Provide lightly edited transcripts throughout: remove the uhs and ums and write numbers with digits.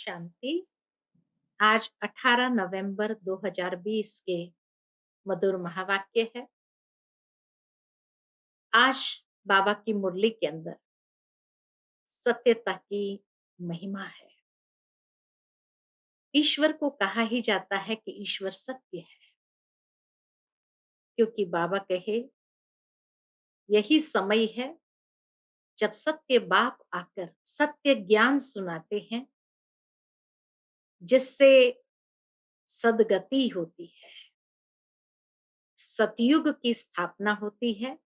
शांति। आज 18 नवंबर 2020 के मधुर महावाक्य है। आज बाबा की मुरली के अंदर सत्यता की महिमा है। ईश्वर को कहा ही जाता है कि ईश्वर सत्य है, क्योंकि बाबा कहे यही समय है जब सत्य बाप आकर सत्य ज्ञान सुनाते हैं, जिससे सदगति होती है, सतयुग की स्थापना होती है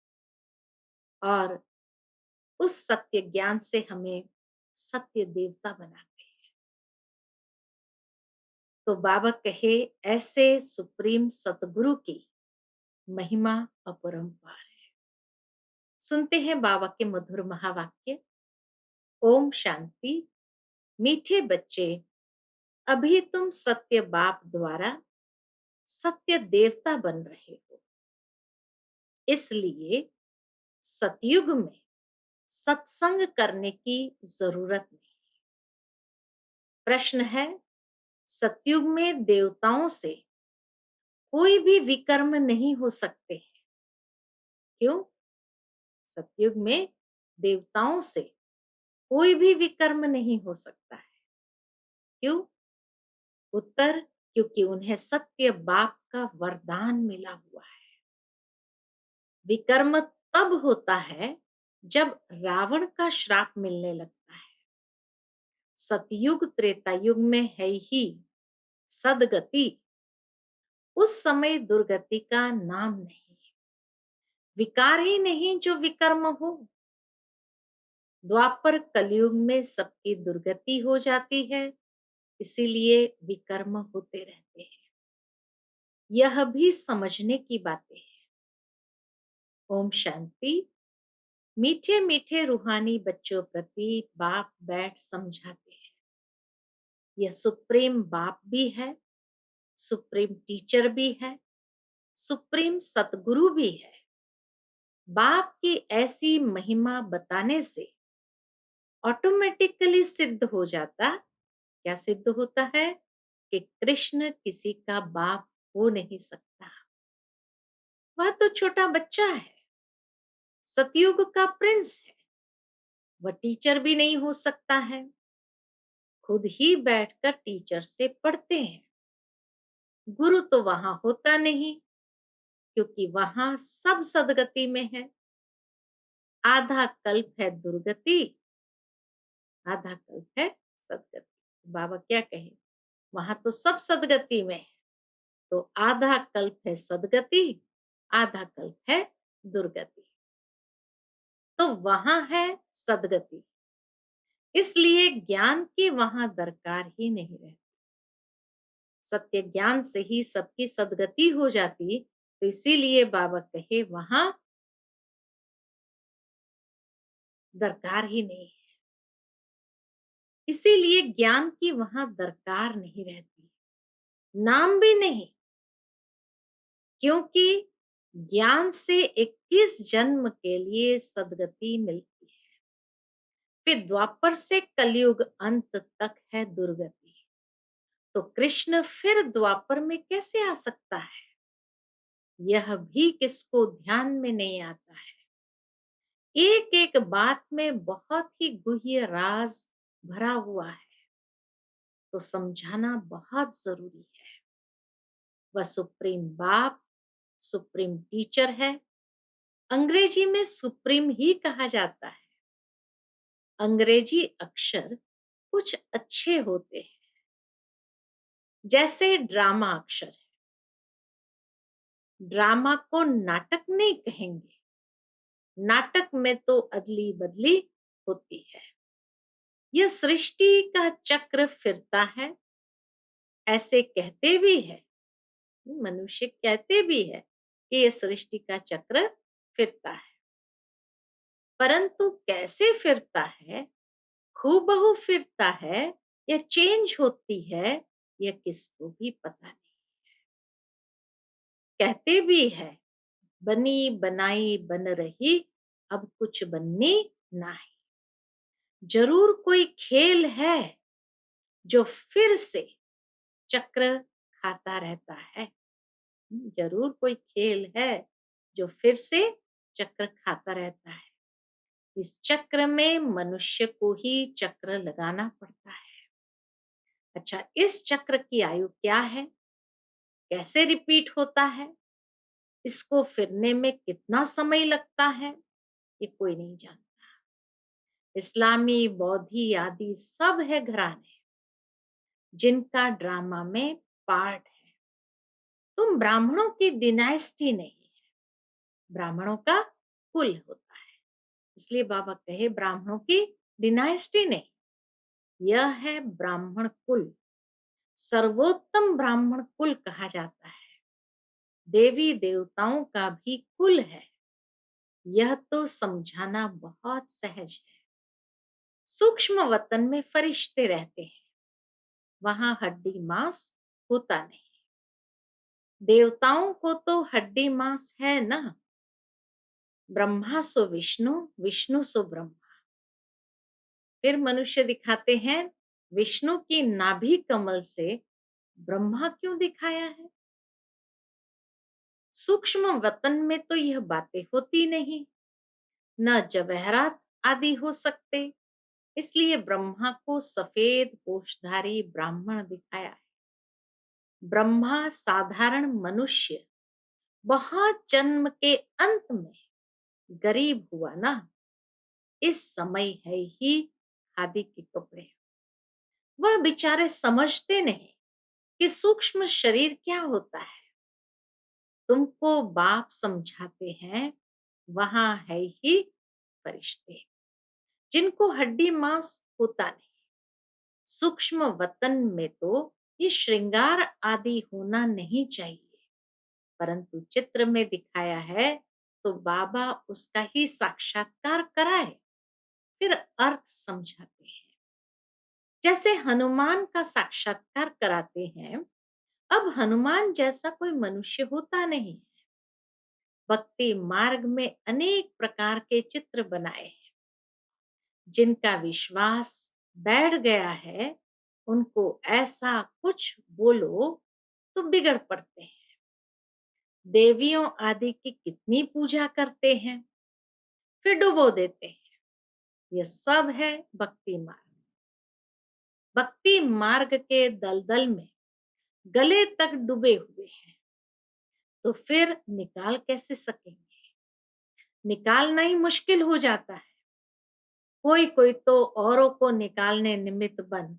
और उस सत्य ज्ञान से हमें सत्य देवता बनाते हैं। तो बाबा कहे ऐसे सुप्रीम सतगुरु की महिमा अपरंपार है। सुनते हैं बाबा के मधुर महावाक्य। ओम शांति। मीठे बच्चे, अभी तुम सत्य बाप द्वारा सत्य देवता बन रहे हो, इसलिए सतयुग में सत्संग करने की जरूरत नहीं। प्रश्न है, सतयुग में देवताओं से कोई भी विकर्म नहीं हो सकते हैं। क्यों? सतयुग में देवताओं से कोई भी विकर्म नहीं हो सकता है। क्यों? उत्तर, क्योंकि उन्हें सत्य बाप का वरदान मिला हुआ है। विकर्म तब होता है जब रावण का श्राप मिलने लगता है। सतयुग त्रेता युग में है ही सदगति, उस समय दुर्गति का नाम नहीं। विकार ही नहीं जो विकर्म हो। द्वापर कलयुग में सबकी दुर्गति हो जाती है, इसीलिए विकर्म होते रहते हैं। यह भी समझने की बातें हैं। ओम शांति। मीठे मीठे रूहानी बच्चों प्रति बाप बैठ समझाते हैं। यह सुप्रीम बाप भी है, सुप्रीम टीचर भी है, सुप्रीम सतगुरु भी है। बाप की ऐसी महिमा बताने से ऑटोमेटिकली सिद्ध हो जाता। क्या सिद्ध होता है? कि कृष्ण किसी का बाप हो नहीं सकता। वह तो छोटा बच्चा है, सतयुग का प्रिंस है। वह टीचर भी नहीं हो सकता है। खुद ही बैठकर टीचर से पढ़ते हैं। गुरु तो वहां होता नहीं, क्योंकि वहां सब सदगति में है। आधा कल्प है दुर्गति, आधा कल्प है सदगति। बाबा क्या कहे, वहां तो सब सदगति में है। तो आधा कल्प है सदगति, आधा कल्प है दुर्गति। तो वहां है सदगति, इसलिए ज्ञान की वहां दरकार ही नहीं रहती। सत्य ज्ञान से ही सबकी सदगति हो जाती। तो इसीलिए बाबा कहे वहां दरकार ही नहीं है। इसीलिए ज्ञान की वहां दरकार नहीं रहती, नाम भी नहीं। क्योंकि ज्ञान से 21 जन्म के लिए सदगति मिलती है। फिर द्वापर से कलयुग अंत तक है दुर्गति। तो कृष्ण फिर द्वापर में कैसे आ सकता है? यह भी किसको ध्यान में नहीं आता है। एक एक बात में बहुत ही गुह्य राज भरा हुआ है, तो समझाना बहुत जरूरी है। वह सुप्रीम बाप, सुप्रीम टीचर है। अंग्रेजी में सुप्रीम ही कहा जाता है। अंग्रेजी अक्षर कुछ अच्छे होते हैं, जैसे ड्रामा अक्षर है। ड्रामा को नाटक नहीं कहेंगे, नाटक में तो अदली बदली होती है। यह सृष्टि का चक्र फिरता है, ऐसे कहते भी है। मनुष्य कहते भी है कि यह सृष्टि का चक्र फिरता है, परंतु कैसे फिरता है, हूबहू फिरता है या चेंज होती है, यह किसको भी पता नहीं। कहते भी है, बनी बनाई बन रही, अब कुछ बननी नहीं। जरूर कोई खेल है जो फिर से चक्र खाता रहता है। जरूर कोई खेल है जो फिर से चक्र खाता रहता है। इस चक्र में मनुष्य को ही चक्र लगाना पड़ता है। अच्छा, इस चक्र की आयु क्या है? कैसे रिपीट होता है? इसको फिरने में कितना समय लगता है? ये कोई नहीं जानता। इस्लामी, बौद्धि आदि सब है घराने जिनका ड्रामा में पार्ट है। तुम ब्राह्मणों की डिनाइस्टी नहीं है, ब्राह्मणों का कुल होता है। इसलिए बाबा कहे ब्राह्मणों की डिनाइस्टी नहीं, यह है ब्राह्मण कुल। सर्वोत्तम ब्राह्मण कुल कहा जाता है। देवी देवताओं का भी कुल है। यह तो समझाना बहुत सहज है। सूक्ष्म वतन में फरिश्ते रहते हैं, वहां हड्डी मांस होता नहीं। देवताओं को तो हड्डी मांस है ना। ब्रह्मा सो विष्णु, विष्णु सो ब्रह्मा। फिर मनुष्य दिखाते हैं विष्णु की नाभि कमल से ब्रह्मा क्यों दिखाया है? सूक्ष्म वतन में तो यह बातें होती नहीं, न जवाहरात आदि हो सकते। इसलिए ब्रह्मा को सफेद पोषधारी ब्राह्मण दिखाया है। ब्रह्मा साधारण मनुष्य बहुत जन्म के अंत में गरीब हुआ ना। इस समय है ही खादी के कपड़े। वह बेचारे समझते नहीं कि सूक्ष्म शरीर क्या होता है। तुमको बाप समझाते हैं, वहां है ही फरिश्ते जिनको हड्डी मांस होता नहीं। सूक्ष्म वतन में तो ये श्रृंगार आदि होना नहीं चाहिए, परंतु चित्र में दिखाया है तो बाबा उसका ही साक्षात्कार कराए, फिर अर्थ समझाते हैं। जैसे हनुमान का साक्षात्कार कराते हैं। अब हनुमान जैसा कोई मनुष्य होता नहीं। भक्ति मार्ग में अनेक प्रकार के चित्र बनाए हैं। जिनका विश्वास बैठ गया है, उनको ऐसा कुछ बोलो तो बिगड़ पड़ते हैं। देवियों आदि की कितनी पूजा करते हैं, फिर डुबो देते हैं। यह सब है भक्ति मार्ग। भक्ति मार्ग के दलदल में गले तक डूबे हुए हैं, तो फिर निकाल कैसे सकेंगे? निकालना ही मुश्किल हो जाता है। कोई कोई तो औरों को निकालने निमित्त बन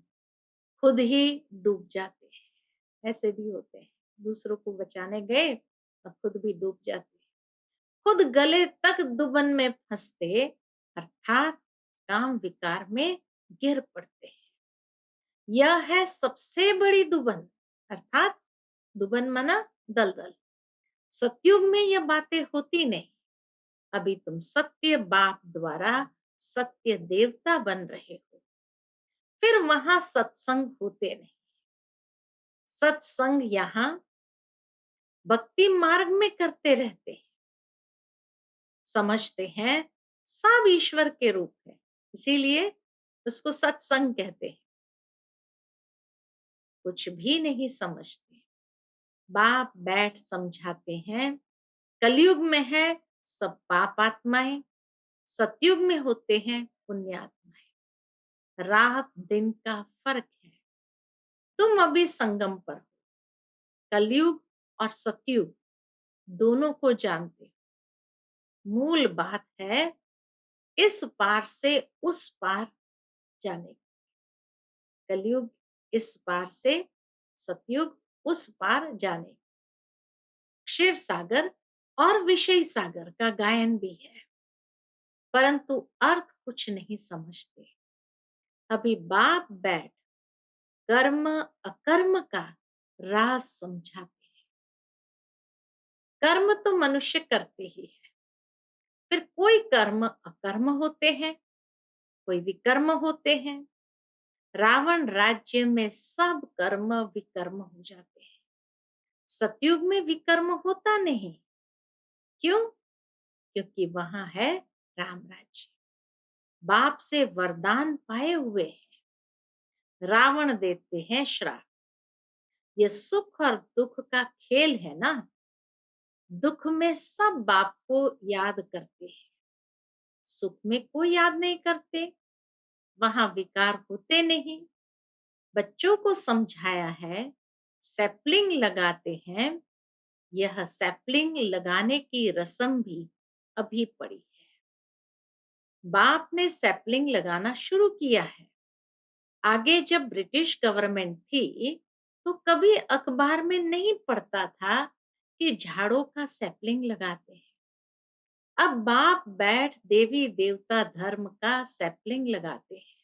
खुद ही डूब जाते हैं। ऐसे भी होते हैं, दूसरों को बचाने गए और खुद भी डूब जाते हैं। खुद गले तक दुबन में फंसते, अर्थात काम विकार में गिर पड़ते हैं। यह है सबसे बड़ी दुबन, अर्थात दुबन मना दलदल। सतयुग में यह बातें होती नहीं। अभी तुम सत्य बाप द्वारा सत्य देवता बन रहे हो, फिर वहां सत्संग होते नहीं। सत्संग यहाँ भक्ति मार्ग में करते रहते हैं। समझते हैं सब ईश्वर के रूप है, इसीलिए उसको सत्संग कहते हैं। कुछ भी नहीं समझते। बाप बैठ समझाते हैं। कलयुग में है सब पाप आत्माएं, सतयुग में होते हैं पुण्यात्माएं। रात दिन का फर्क है। तुम अभी संगम पर हो। कलयुग और सतयुग दोनों को जानते हो। मूल बात है इस पार से उस पार जाने की। कलयुग इस पार से, सतयुग उस पार जाने। क्षीर सागर और विषय सागर का गायन भी है, परंतु अर्थ कुछ नहीं समझते। अभी बाप बैठ कर्म अकर्म का राज समझाते हैं। कर्म तो मनुष्य करते ही है, फिर कोई कर्म अकर्म होते हैं, कोई विकर्म होते हैं। रावण राज्य में सब कर्म विकर्म हो जाते हैं। सतयुग में विकर्म होता नहीं। क्यों? क्योंकि वहां है राम राज्य। बाप से वरदान पाए हुए हैं। रावण देते हैं श्राप। ये सुख और दुख का खेल है ना। दुख में सब बाप को याद करते हैं, सुख में कोई याद नहीं करते, वहां विकार होते नहीं। बच्चों को समझाया है, सैपलिंग लगाते हैं। यह सैपलिंग लगाने की रस्म भी अभी पड़ी है। बाप ने सैपलिंग लगाना शुरू किया है। आगे जब ब्रिटिश गवर्नमेंट थी, तो कभी अखबार में नहीं पढ़ता था कि झाड़ों का सैपलिंग लगाते हैं। अब बाप बैठ देवी देवता धर्म का सैपलिंग लगाते हैं,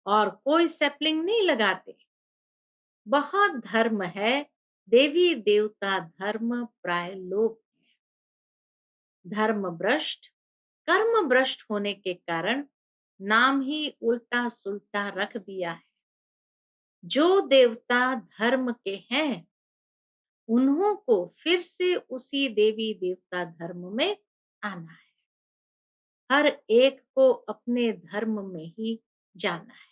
और कोई सैपलिंग नहीं लगाते। बहुत धर्म है, देवी देवता धर्म प्राय लोग धर्म भ्रष्ट, कर्म भ्रष्ट होने के कारण नाम ही उल्टा सुल्टा रख दिया है। जो देवता धर्म के हैं, उन्हों को फिर से उसी देवी देवता धर्म में आना है। हर एक को अपने धर्म में ही जाना है।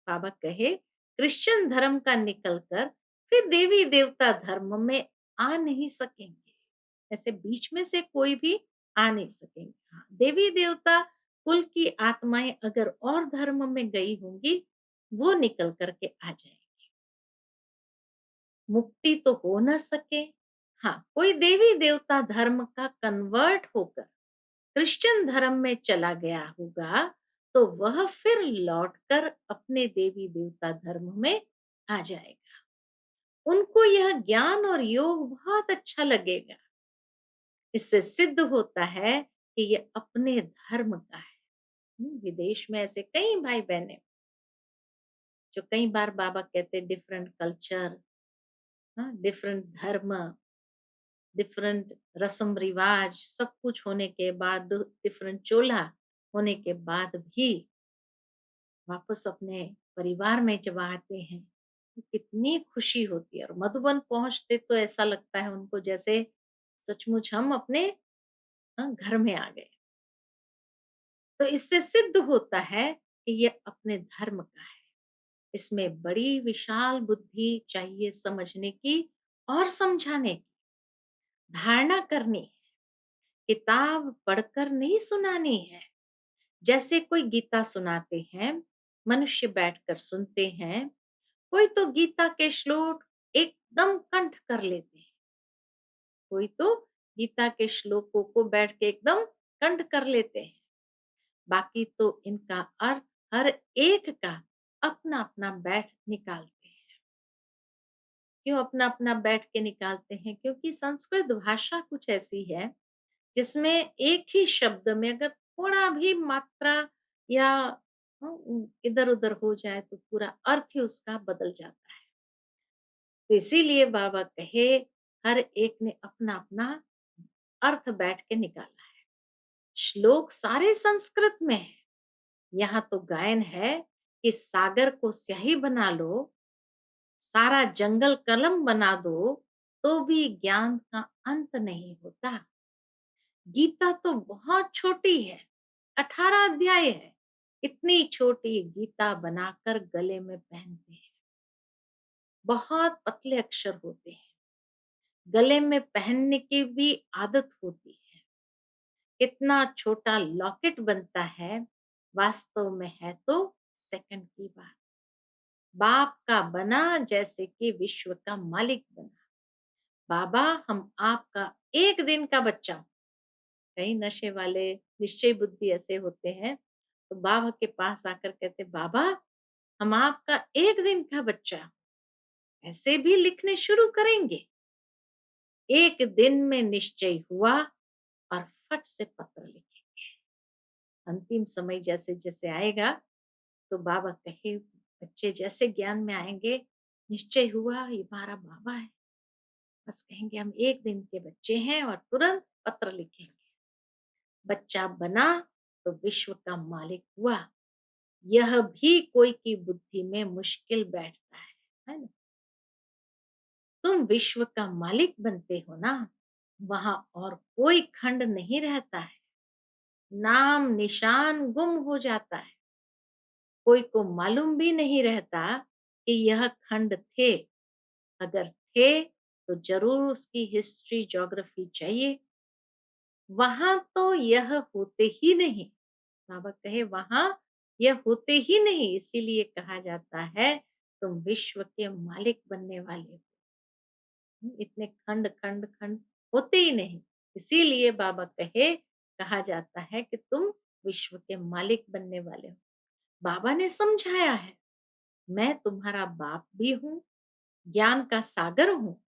बाबा कहे, क्रिश्चियन धर्म का निकलकर फिर देवी देवता धर्म में आ नहीं सकेंगे। ऐसे बीच में से कोई भी आ नहीं सकेंगे। हाँ, देवी देवता कुल की आत्माएं अगर और धर्म में गई होंगी, वो निकल करके आ जाएंगी। मुक्ति तो हो न सके। हाँ, कोई देवी देवता धर्म का कन्वर्ट होकर क्रिश्चियन धर्म में चला गया होगा, तो वह फिर लौटकर अपने देवी देवता धर्म में आ जाएगा। उनको यह ज्ञान और योग बहुत अच्छा लगेगा। इससे सिद्ध होता है कि ये अपने धर्म का है। विदेश में ऐसे कई भाई बहने जो कई बार बाबा कहते डिफरेंट कल्चर, डिफरेंट धर्म, डिफरेंट रस्म रिवाज, सब कुछ होने के बाद, डिफरेंट चोला होने के बाद भी वापस अपने परिवार में जब आते हैं, तो कितनी खुशी होती है। और मधुबन पहुंचते तो ऐसा लगता है उनको जैसे सचमुच हम अपने घर में आ गए। तो इससे सिद्ध होता है कि ये अपने धर्म का है। इसमें बड़ी विशाल बुद्धि चाहिए समझने की और समझाने की। धारणा करनी है, किताब पढ़कर नहीं सुनानी है। जैसे कोई गीता सुनाते हैं, मनुष्य बैठकर सुनते हैं। कोई तो गीता के श्लोक एकदम कंठ कर लेते हैं, कोई तो गीता के श्लोकों को बैठ के एकदम कंठ कर लेते हैं। बाकी तो इनका अर्थ हर एक का अपना अपना बैठ निकालते हैं। क्यों अपना अपना बैठ के निकालते हैं? क्योंकि संस्कृत भाषा कुछ ऐसी है जिसमें एक ही शब्द में अगर थोड़ा भी मात्रा या इधर उधर हो जाए तो पूरा अर्थ ही उसका बदल जाता है। तो इसीलिए बाबा कहे, हर एक ने अपना अपना अर्थ बैठ के निकाला है। श्लोक सारे संस्कृत में है। यहाँ तो गायन है कि सागर को स्याही बना लो, सारा जंगल कलम बना दो, तो भी ज्ञान का अंत नहीं होता। गीता तो बहुत छोटी है, 18 अध्याय है। इतनी छोटी गीता बनाकर गले में पहनते हैं। बहुत पतले अक्षर होते हैं, गले में पहनने की भी आदत होती है। कितना छोटा लॉकेट बनता है, वास्तव में है तो सेकंड की बात। बाप का बना जैसे कि विश्व का मालिक बना। बाबा, हम आपका एक दिन का बच्चा हूं। कई नशे वाले निश्चय बुद्धि ऐसे होते हैं, तो बाबा के पास आकर कहते, बाबा हम आपका एक दिन का बच्चा हूं। ऐसे भी लिखने शुरू करेंगे। एक दिन में निश्चय हुआ और फट से पत्र लिखेंगे। अंतिम समय जैसे जैसे आएगा, तो बाबा कहे, बच्चे जैसे ज्ञान में आएंगे, निश्चय हुआ ये हमारा बाबा है, बस कहेंगे हम एक दिन के बच्चे हैं और तुरंत पत्र लिखेंगे। बच्चा बना तो विश्व का मालिक हुआ। यह भी कोई की बुद्धि में मुश्किल बैठता है ना। तुम विश्व का मालिक बनते हो ना, वहां और कोई खंड नहीं रहता है। नाम निशान गुम हो जाता है। कोई को मालूम भी नहीं रहता कि यह खंड थे। अगर थे तो जरूर उसकी हिस्ट्री ज्योग्राफी चाहिए। वहां तो यह होते ही नहीं। बाबा कहे वहां यह होते ही नहीं, इसीलिए कहा जाता है तुम विश्व के मालिक बनने वाले हो। इतने खंड खंड खंड होते ही नहीं, इसीलिए बाबा कहे, कहा जाता है कि तुम विश्व के मालिक बनने वाले हो। बाबा ने समझाया है, मैं तुम्हारा बाप भी हूँ, ज्ञान का सागर हूँ।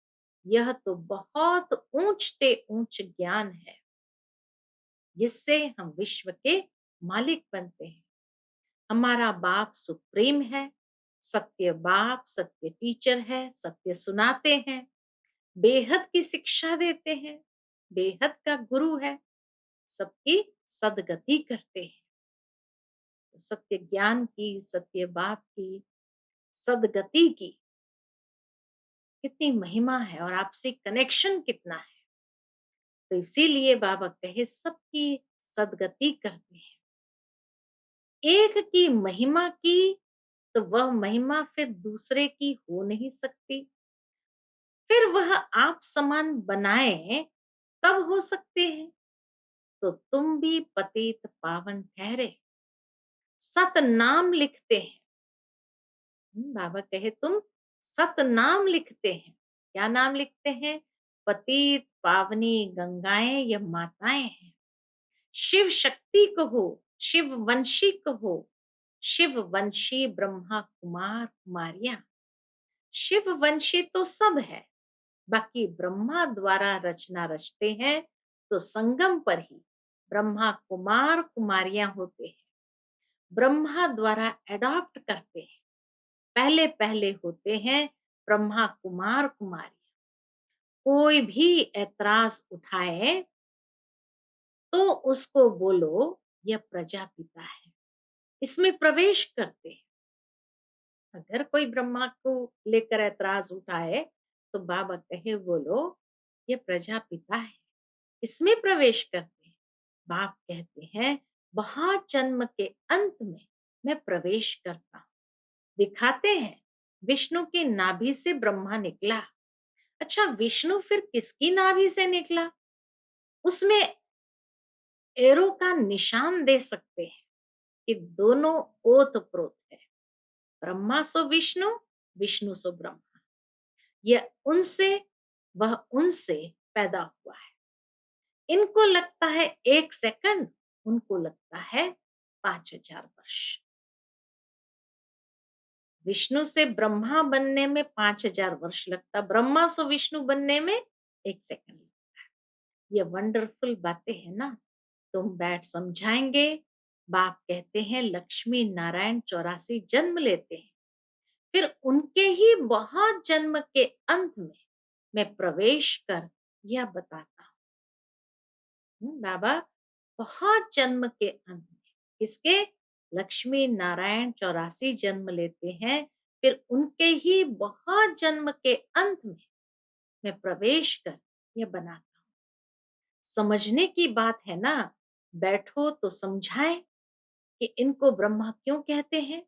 यह तो बहुत ऊंचते ऊंच ज्ञान है जिससे हम विश्व के मालिक बनते हैं। हमारा बाप सुप्रीम है, सत्य बाप, सत्य टीचर है, सत्य सुनाते हैं, बेहद की शिक्षा देते हैं, बेहद का गुरु है, सबकी सदगति करते हैं। तो सत्य ज्ञान की, सत्य बाप की सदगति की कितनी महिमा है और आपसे कनेक्शन कितना है। तो इसीलिए बाबा कहे सबकी सदगति करते हैं। एक की महिमा की तो वह महिमा फिर दूसरे की हो नहीं सकती। फिर वह आप समान बनाए तब हो सकते हैं। तो तुम भी पतित पावन ठहरे, सत नाम लिखते हैं। बाबा कहे तुम सत नाम लिखते हैं। क्या नाम लिखते हैं? पतित पावनी गंगाएं ये माताएं हैं। शिव शक्ति कहो, शिव वंशी कहो, शिव वंशी ब्रह्मा कुमार कुमारियां। शिव वंशी तो सब है, बाकी ब्रह्मा द्वारा रचना रचते हैं तो संगम पर ही ब्रह्मा कुमार कुमारियां होते हैं। ब्रह्मा द्वारा एडॉप्ट करते हैं, पहले पहले होते हैं ब्रह्मा कुमार कुमारी। कोई भी ऐतराज उठाए तो उसको बोलो यह प्रजापिता है, इसमें प्रवेश करते हैं। अगर कोई ब्रह्मा को लेकर ऐतराज उठाए तो बाबा कहे बोलो ये प्रजापिता है, इसमें प्रवेश करते हैं। बाप कहते हैं बहुत जन्म के अंत में मैं प्रवेश करता हूं। दिखाते हैं विष्णु की नाभि से ब्रह्मा निकला। अच्छा, विष्णु फिर किसकी नाभि से निकला? उसमें एरो का निशान दे सकते हैं कि दोनों ओत प्रोत है, ब्रह्मा सो विष्णु, विष्णु सो ब्रह्मा। यह उनसे, वह उनसे पैदा हुआ है। इनको लगता है 1 सेकंड, उनको लगता है 5000 वर्ष। विष्णु से ब्रह्मा बनने में 5000 वर्ष लगता, ब्रह्मा से विष्णु बनने में 1 सेकंड लगता है। ये वंडरफुल बातें है ना। तुम बैठ समझाएंगे। बाप कहते हैं लक्ष्मी नारायण 84 जन्म लेते हैं, फिर उनके ही बहुत जन्म के अंत में मैं प्रवेश कर यह बताता हूँ। बाबा बहुत जन्म के अंत में किसके? लक्ष्मी नारायण 84 जन्म लेते हैं, फिर उनके ही बहुत जन्म के अंत में मैं प्रवेश कर यह बनाता हूँ। समझने की बात है ना। बैठो तो समझाएं कि इनको ब्रह्मा क्यों कहते हैं।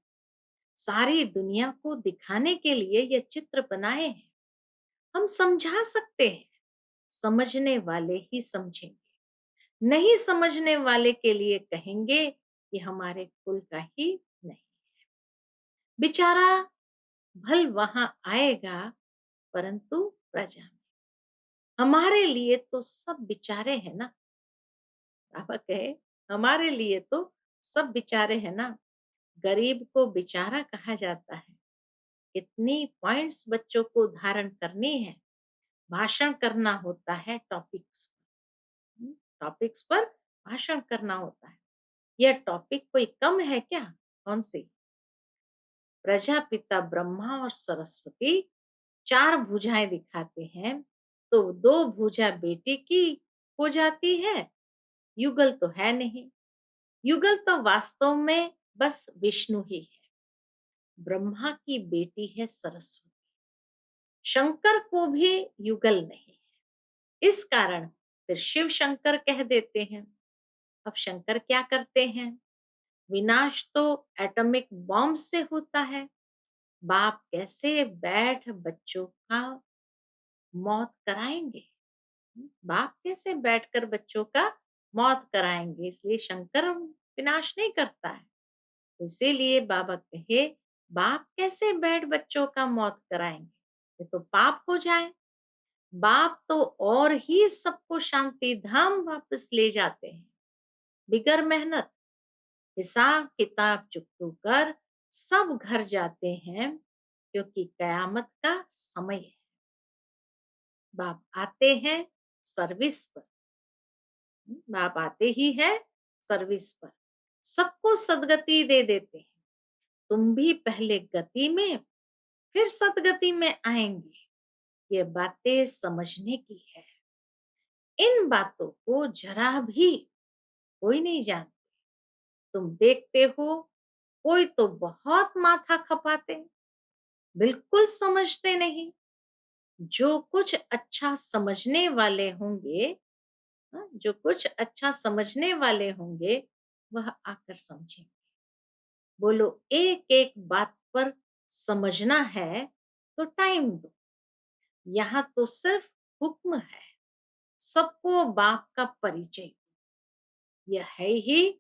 सारी दुनिया को दिखाने के लिए ये चित्र बनाए हैं। हम समझा सकते हैं, समझने वाले ही समझेंगे, नहीं समझने वाले के लिए कहेंगे कि हमारे कुल का ही नहीं। बेचारा भल वहां आएगा परंतु प्रजा में। हमारे लिए तो सब बेचारे हैं ना। बाबा कहे हमारे लिए तो सब बेचारे हैं ना। गरीब को बेचारा कहा जाता है। कितनी पॉइंट्स बच्चों को धारण करनी है, भाषण करना होता है टॉपिक्स पर भाषण करना होता है। यह टॉपिक कोई कम है क्या? कौन सी? प्रजापिता ब्रह्मा और सरस्वती 4 भुजाएं दिखाते हैं, तो 2 भुजा बेटी की हो जाती है। युगल तो है नहीं। युगल तो वास्तव में बस विष्णु ही है। ब्रह्मा की बेटी है सरस्वती। शंकर को भी युगल नहीं है, इस कारण फिर शिव शंकर कह देते हैं। अब शंकर क्या करते हैं? विनाश तो एटॉमिक बॉम्ब से होता है। बाप कैसे बैठ बच्चों का मौत कराएंगे? बाप कैसे बैठकर बच्चों का मौत कराएंगे? इसलिए शंकर विनाश नहीं करता है। तो इसीलिए बाबा कहे, बाप कैसे बैठ बच्चों का मौत कराएंगे? ये तो पाप हो जाए। बाप तो और ही सबको शांति धाम वापस ले जाते हैं, बिगर मेहनत। हिसाब किताब चुकतू कर सब घर जाते हैं, क्योंकि कयामत का समय है। बाप आते हैं सर्विस पर। बाप आते ही है सर्विस पर, सबको सदगति दे देते हैं। तुम भी पहले गति में फिर सदगति में आएंगे। ये बातें समझने की है। इन बातों को जरा भी कोई नहीं जानता। तुम देखते हो, कोई तो बहुत माथा खपाते, बिल्कुल समझते नहीं। जो कुछ अच्छा समझने वाले होंगे, जो कुछ अच्छा समझने वाले होंगे, वह आकर समझेंगे। बोलो, एक एक बात पर समझना है तो टाइम दो। यहाँ तो सिर्फ हुक्म है, सबको बाप का परिचय। यह है ही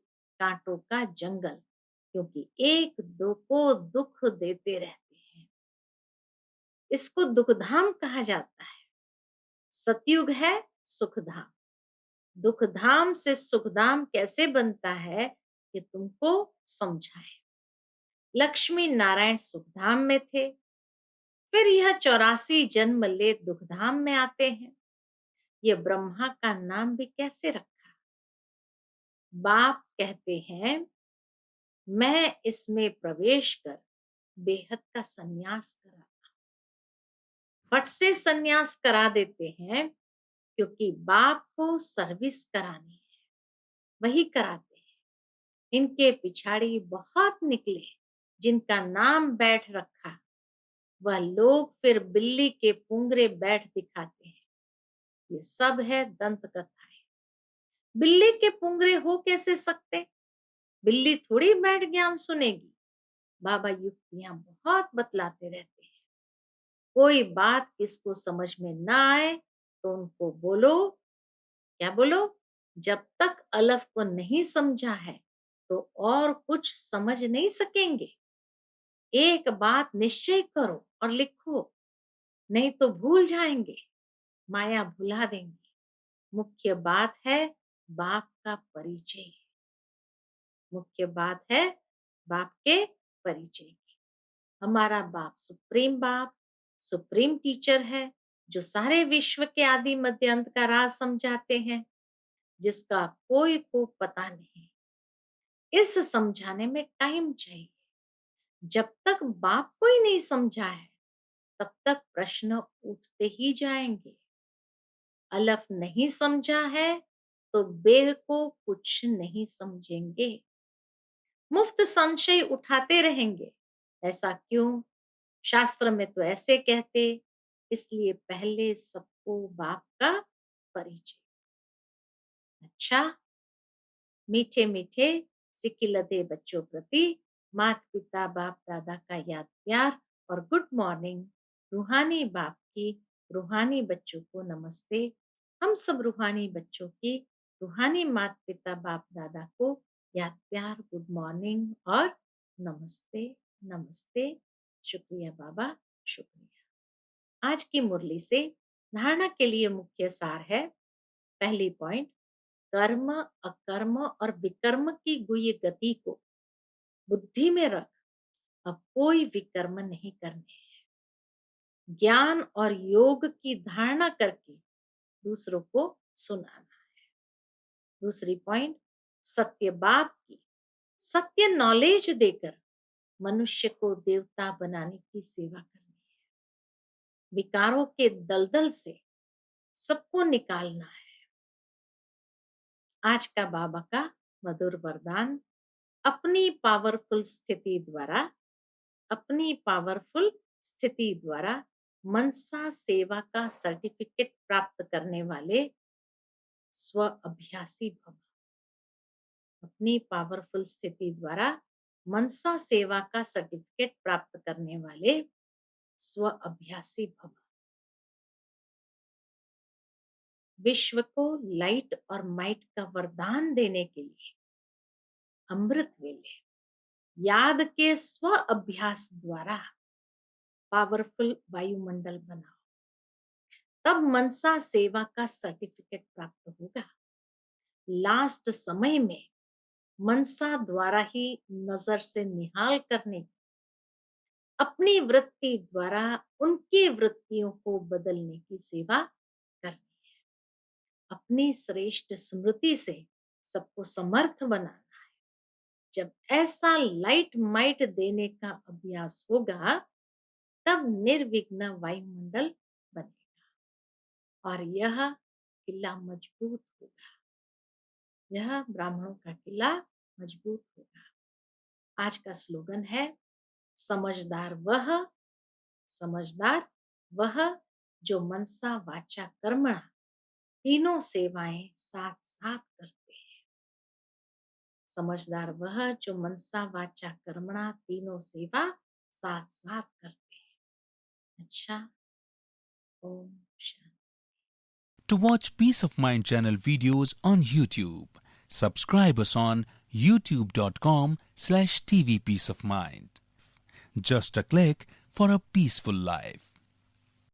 कांटों का जंगल, क्योंकि एक दो को दुख देते रहते हैं। इसको दुखधाम कहा जाता है। सतयुग है सुखधाम। दुखधाम से सुखधाम कैसे बनता है, ये तुमको समझाए। लक्ष्मी नारायण सुखधाम में थे, फिर यह 84 जन्म ले दुखधाम में आते हैं। ये ब्रह्मा का नाम भी कैसे रखा? बाप कहते हैं, मैं इसमें प्रवेश कर बेहद का सन्यास करा। फट से सन्यास करा देते हैं, क्योंकि बाप को सर्विस करानी है, वही कराते हैं। इनके पिछाड़ी बहुत निकले, जिनका नाम बैठ रखा, वह लोग फिर बिल्ली के पुंगरे बैठ दिखाते हैं। ये सब है दंत कथाएं। बिल्ली के पुंगरे हो कैसे सकते? बिल्ली थोड़ी बैठ ज्ञान सुनेगी। बाबा युक्तियां बहुत बतलाते रहते हैं। कोई बात किसको समझ में ना आए तो उनको बोलो, क्या बोलो? जब तक अलफ को नहीं समझा है तो और कुछ समझ नहीं सकेंगे। एक बात निश्चय करो और लिखो, नहीं तो भूल जाएंगे, माया भुला देंगे। मुख्य बात है बाप का परिचय। मुख्य बात है बाप के परिचय की। हमारा बाप सुप्रीम बाप, सुप्रीम टीचर है, जो सारे विश्व के आदि मध्य अंत का राज समझाते हैं, जिसका कोई को पता नहीं। इस समझाने में टाइम चाहिए। जब तक बाप को ही नहीं समझा है, तब तक प्रश्न उठते ही जाएंगे। अलफ नहीं समझा है तो बेह को कुछ नहीं समझेंगे। मुफ्त संशय उठाते रहेंगे। ऐसा क्यों? शास्त्र में तो ऐसे कहते। इसलिए पहले सबको बाप का परिचय। अच्छा, मीठे मीठे सिकिलते बच्चों प्रति माता पिता बाप दादा का याद प्यार और गुड मॉर्निंग। रूहानी बाप की रूहानी बच्चों को नमस्ते। हम सब रूहानी बच्चों की रूहानी माता पिता बाप दादा को याद प्यार, गुड मॉर्निंग और नमस्ते। नमस्ते। शुक्रिया बाबा, शुक्रिया। आज की मुरली से धारणा के लिए मुख्य सार है। पहली पॉइंट, कर्म, अकर्म और विकर्म की गुह्य गति को बुद्धि में रख। अब कोई विकर्म नहीं करने। ज्ञान और योग की धारणा करके दूसरों को सुनाना है। दूसरी पॉइंट, सत्य बाप की सत्य नॉलेज देकर मनुष्य को देवता बनाने की सेवा करनी है। विकारों के दलदल से सबको निकालना है। आज का बाबा का मधुर वरदान, अपनी पावरफुल स्थिति द्वारा, अपनी पावरफुल स्थिति द्वारा मनसा सेवा का सर्टिफिकेट प्राप्त करने वाले स्व अभ्यासी भव। अपनी पावरफुल स्थिति द्वारा मनसा सेवा का सर्टिफिकेट प्राप्त करने वाले स्व अभ्यासी भव। विश्व को लाइट और माइट का वरदान देने के लिए अमृत वेले याद के स्व अभ्यास द्वारा पावरफुल वायुमंडल बनाओ, तब मनसा सेवा का सर्टिफिकेट प्राप्त होगा। लास्ट समय में मनसा द्वारा ही नजर से निहाल करने, अपनी वृत्ति द्वारा उनकी वृत्तियों को बदलने की सेवा करनी है। अपनी श्रेष्ठ स्मृति से सबको समर्थ बनाना है। जब ऐसा लाइट माइट देने का अभ्यास होगा, तब निर्विघ्न वायुमंडल बनेगा और यह किला मजबूत होगा। यह ब्राह्मणों का किला मजबूत होगा। आज का स्लोगन है, समझदार वह जो मनसा वाचा कर्मणा तीनों सेवाएं साथ साथ करते हैं। समझदार वह जो मनसा वाचा कर्मणा तीनों सेवा साथ साथ करते हैं। अच्छा, Om Shanti. To watch Peace of Mind channel videos on YouTube, subscribe us on youtube.com/tvpeaceofmind. Just a click for a peaceful life.